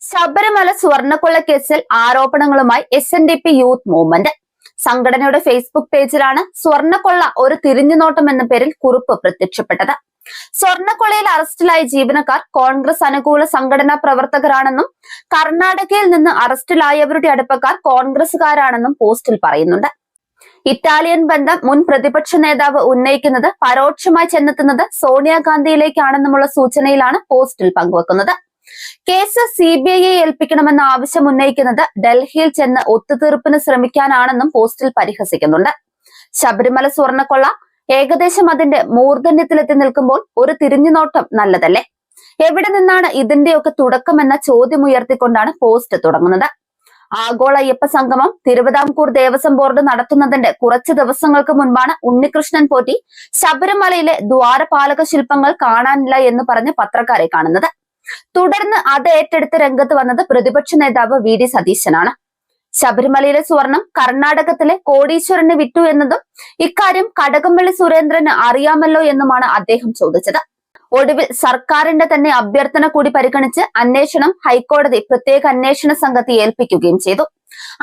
ശബരിമല സ്വർണ്ണക്കൊള്ള കേസിൽ ആരോപണങ്ങളുമായി SNDP youth movement. സംഘടനയുടെ ഫേസ്ബുക്ക് പേജിലാണ് സ്വർണ്ണക്കൊള്ള ഒരു തിരിഞ്ഞുനോട്ടം എന്ന പേരിൽ കുറിപ്പ് പ്രത്യക്ഷപ്പെട്ടത്. സ്വർണ്ണക്കൊള്ളയിൽ അറസ്റ്റിലായ ജീവനക്കാർ കോൺഗ്രസ് അനുകൂല സംഘടനാ പ്രവർത്തകരാണെന്നും കർണാടകയിൽ നിന്ന് അറസ്റ്റിലായവരുടെ അടുപ്പക്കാർ കോൺഗ്രസുകാരാണെന്നും പോസ്റ്റിൽ പറയുന്നുണ്ട്. ഇറ്റാലിയൻ ബന്ധം മുൻ പ്രതിപക്ഷ നേതാവ് ഉന്നയിക്കുന്നത് പരോക്ഷമായി ചെന്നെത്തുന്നത് സോണിയാഗാന്ധിയിലേക്കാണെന്നുമുള്ള സൂചനയിലാണ് പോസ്റ്റിൽ പങ്കുവെക്കുന്നത്. കേസ് CBIയെ ഏൽപ്പിക്കണമെന്ന ആവശ്യം ഉന്നയിക്കുന്നത് ഡൽഹിയിൽ ചെന്ന് ഒത്തുതീർപ്പിന് ശ്രമിക്കാനാണെന്നും പോസ്റ്റിൽ പരിഹസിക്കുന്നുണ്ട്. ശബരിമല സ്വർണ്ണക്കൊള്ള ഏകദേശം അതിന്റെ മൂർധന്യത്തിലെത്തി നിൽക്കുമ്പോൾ ഒരു തിരിഞ്ഞുനോട്ടം നല്ലതല്ലേ? എവിടെ നിന്നാണ് ഇതിന്റെയൊക്കെ തുടക്കമെന്ന ചോദ്യം ഉയർത്തിക്കൊണ്ടാണ് പോസ്റ്റ് തുടങ്ങുന്നത്. ആഗോള അയ്യപ്പ സംഗമം തിരുവിതാംകൂർ ദേവസ്വം ബോർഡ് നടത്തുന്നതിന്റെ കുറച്ച് ദിവസങ്ങൾക്ക് മുൻപാണ് ഉണ്ണികൃഷ്ണൻ പോറ്റി ശബരിമലയിലെ ദ്വാരപാലക ശില്പങ്ങൾ കാണാനില്ല എന്ന് പറഞ്ഞ് പത്രക്കാരെ കാണുന്നത്. തുടർന്ന് അത് ഏറ്റെടുത്ത് രംഗത്ത് വന്നത് പ്രതിപക്ഷ നേതാവ് VD സതീശനാണ്. ശബരിമലയിലെ സ്വർണം കർണാടകത്തിലെ കോടീശ്വരന് വിറ്റു എന്നതും ഇക്കാര്യം കടകംപള്ളി സുരേന്ദ്രന് അറിയാമല്ലോ എന്നുമാണ് അദ്ദേഹം ചോദിച്ചത്. ഒടുവിൽ സർക്കാരിന്റെ തന്നെ അഭ്യർത്ഥന കൂടി പരിഗണിച്ച് അന്വേഷണം ഹൈക്കോടതി പ്രത്യേക അന്വേഷണ സംഘത്തെ ഏൽപ്പിക്കുകയും ചെയ്തു.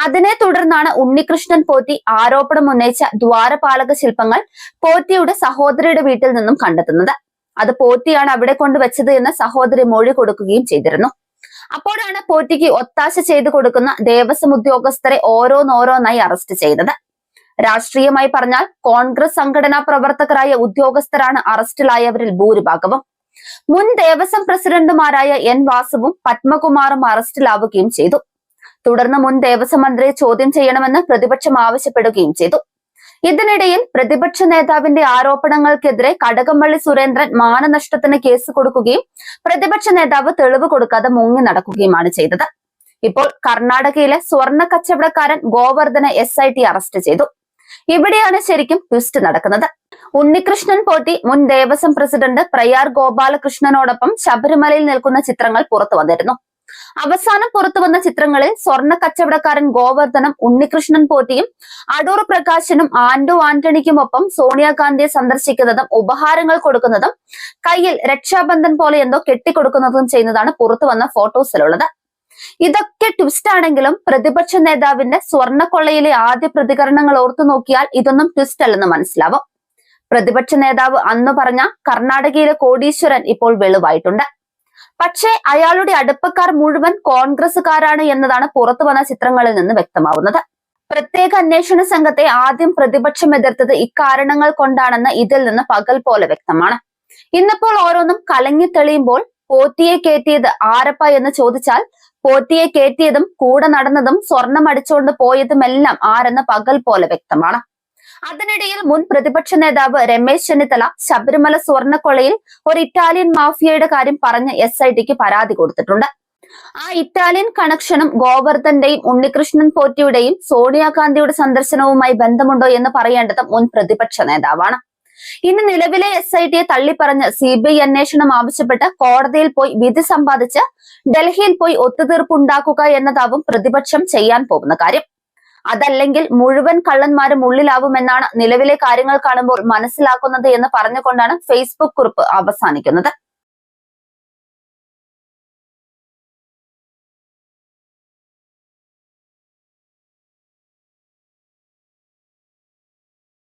അതിനെ തുടർന്നാണ് ഉണ്ണികൃഷ്ണൻ പോറ്റി ആരോപണം ഉന്നയിച്ച ദ്വാരപാലക ശില്പങ്ങൾ പോറ്റിയുടെ സഹോദരിയുടെ വീട്ടിൽ നിന്നും കണ്ടെത്തുന്നത്. അത് പോറ്റിയാണ് അവിടെ കൊണ്ടുവച്ചത് എന്ന് സഹോദരി മൊഴി കൊടുക്കുകയും ചെയ്തിരുന്നു. അപ്പോഴാണ് പോറ്റിക്ക് ഒത്താശ ചെയ്തു കൊടുക്കുന്ന ദേവസ്വം ഉദ്യോഗസ്ഥരെ ഓരോന്നോരോന്നായി അറസ്റ്റ് ചെയ്തത്. രാഷ്ട്രീയമായി പറഞ്ഞാൽ കോൺഗ്രസ് സംഘടനാ പ്രവർത്തകരായ ഉദ്യോഗസ്ഥരാണ് അറസ്റ്റിലായവരിൽ ഭൂരിഭാഗവും. മുൻ ദേവസ്വം പ്രസിഡന്റുമാരായ N വാസുവും പത്മകുമാറും അറസ്റ്റിലാവുകയും ചെയ്തു. തുടർന്ന് മുൻ ദേവസ്വം മന്ത്രിയെ ചോദ്യം ചെയ്യണമെന്ന് പ്രതിപക്ഷം ആവശ്യപ്പെടുകയും ചെയ്തു. ഇതിനിടയിൽ പ്രതിപക്ഷ നേതാവിന്റെ ആരോപണങ്ങൾക്കെതിരെ കടകംപള്ളി സുരേന്ദ്രൻ മാനനഷ്ടത്തിന് കേസ് കൊടുക്കുകയും പ്രതിപക്ഷ നേതാവ് തെളിവ് കൊടുക്കാതെ മുങ്ങി നടക്കുകയുമാണ് ചെയ്തത്. ഇപ്പോൾ കർണാടകയിലെ സ്വർണ്ണ കച്ചവടക്കാരൻ ഗോവർദ്ധനെ SIT അറസ്റ്റ് ചെയ്തു. ഇവിടെയാണ് ശരിക്കും ട്വിസ്റ്റ് നടക്കുന്നത്. ഉണ്ണികൃഷ്ണൻ പോറ്റി മുൻ ദേവസ്വം പ്രസിഡന്റ് പ്രയാർ ഗോപാലകൃഷ്ണനോടൊപ്പം ശബരിമലയിൽ നിൽക്കുന്ന ചിത്രങ്ങൾ പുറത്തു വന്നിരുന്നു. അവസാനം പുറത്തുവന്ന ചിത്രങ്ങളിൽ സ്വർണ്ണ കച്ചവടക്കാരൻ ഗോവർദ്ധനം ഉണ്ണികൃഷ്ണൻ പോറ്റിയും അടൂർ പ്രകാശനും ആന്റോ ആന്റണിക്കുമൊപ്പം സോണിയാഗാന്ധിയെ സന്ദർശിക്കുന്നതും ഉപഹാരങ്ങൾ കൊടുക്കുന്നതും കയ്യിൽ രക്ഷാബന്ധൻ പോലെ എന്തോ കെട്ടിക്കൊടുക്കുന്നതും ചെയ്യുന്നതാണ് പുറത്തുവന്ന ഫോട്ടോസിലുള്ളത്. ഇതൊക്കെ ട്വിസ്റ്റ് ആണെങ്കിലും പ്രതിപക്ഷ നേതാവിന്റെ സ്വർണ്ണക്കൊള്ളയിലെ ആദ്യ പ്രതികരണങ്ങൾ ഓർത്തു നോക്കിയാൽ ഇതൊന്നും ട്വിസ്റ്റ് അല്ലെന്ന് മനസ്സിലാവും. പ്രതിപക്ഷ നേതാവ് അന്ന് പറഞ്ഞ കർണാടകയിലെ കോടീശ്വരൻ ഇപ്പോൾ വെളിവായിട്ടുണ്ട്. പക്ഷേ അയാളുടെ അടുപ്പക്കാർ മുഴുവൻ കോൺഗ്രസുകാരാണ് എന്നതാണ് പുറത്തു വന്ന ചിത്രങ്ങളിൽ നിന്ന് വ്യക്തമാവുന്നത്. പ്രത്യേക അന്വേഷണ സംഘത്തെ ആദ്യം പ്രതിപക്ഷം എതിർത്തത് ഇക്കാരണങ്ങൾ കൊണ്ടാണെന്ന് ഇതിൽ നിന്ന് പകൽ പോലെ വ്യക്തമാണ്. ഇന്നിപ്പോൾ ഓരോന്നും കലങ്ങി തെളിയുമ്പോൾ പോറ്റിയെ കയറ്റിയത് ആരപ്പ എന്ന് ചോദിച്ചാൽ പോറ്റിയെ കയറ്റിയതും കൂടെ നടന്നതും സ്വർണം അടിച്ചുകൊണ്ട് പോയതുമെല്ലാം ആരെന്ന് പകൽ പോലെ വ്യക്തമാണ്. അതിനിടയിൽ മുൻ പ്രതിപക്ഷ നേതാവ് രമേശ് ചെന്നിത്തല ശബരിമല സ്വർണ്ണക്കൊള്ളയിൽ ഒരു ഇറ്റാലിയൻ മാഫിയയുടെ കാര്യം പറഞ്ഞ് SITക്ക് പരാതി കൊടുത്തിട്ടുണ്ട്. ആ ഇറ്റാലിയൻ കണക്ഷനും ഗോവർദ്ധന്റെയും ഉണ്ണികൃഷ്ണൻ പോറ്റിയുടെയും സോണിയാഗാന്ധിയുടെ സന്ദർശനവുമായി ബന്ധമുണ്ടോ എന്ന് പറയേണ്ടത് മുൻ പ്രതിപക്ഷ നേതാവാണ്. ഇനി നിലവിലെ SITയെ തള്ളിപ്പറഞ്ഞ് CBI അന്വേഷണം ആവശ്യപ്പെട്ട് കോടതിയിൽ പോയി വിധി സമ്പാദിച്ച് ഡൽഹിയിൽ പോയി ഒത്തുതീർപ്പുണ്ടാക്കുക എന്നതാവും പ്രതിപക്ഷം ചെയ്യാൻ പോകുന്ന കാര്യം. അതല്ലെങ്കിൽ മുഴുവൻ കള്ളന്മാരും ഉള്ളിലാവുമെന്നാണ് നിലവിലെ കാര്യങ്ങൾ കാണുമ്പോൾ മനസ്സിലാക്കുന്നത് എന്ന് പറഞ്ഞുകൊണ്ടാണ് ഫേസ്ബുക്ക് കുറിപ്പ് അവസാനിക്കുന്നത്.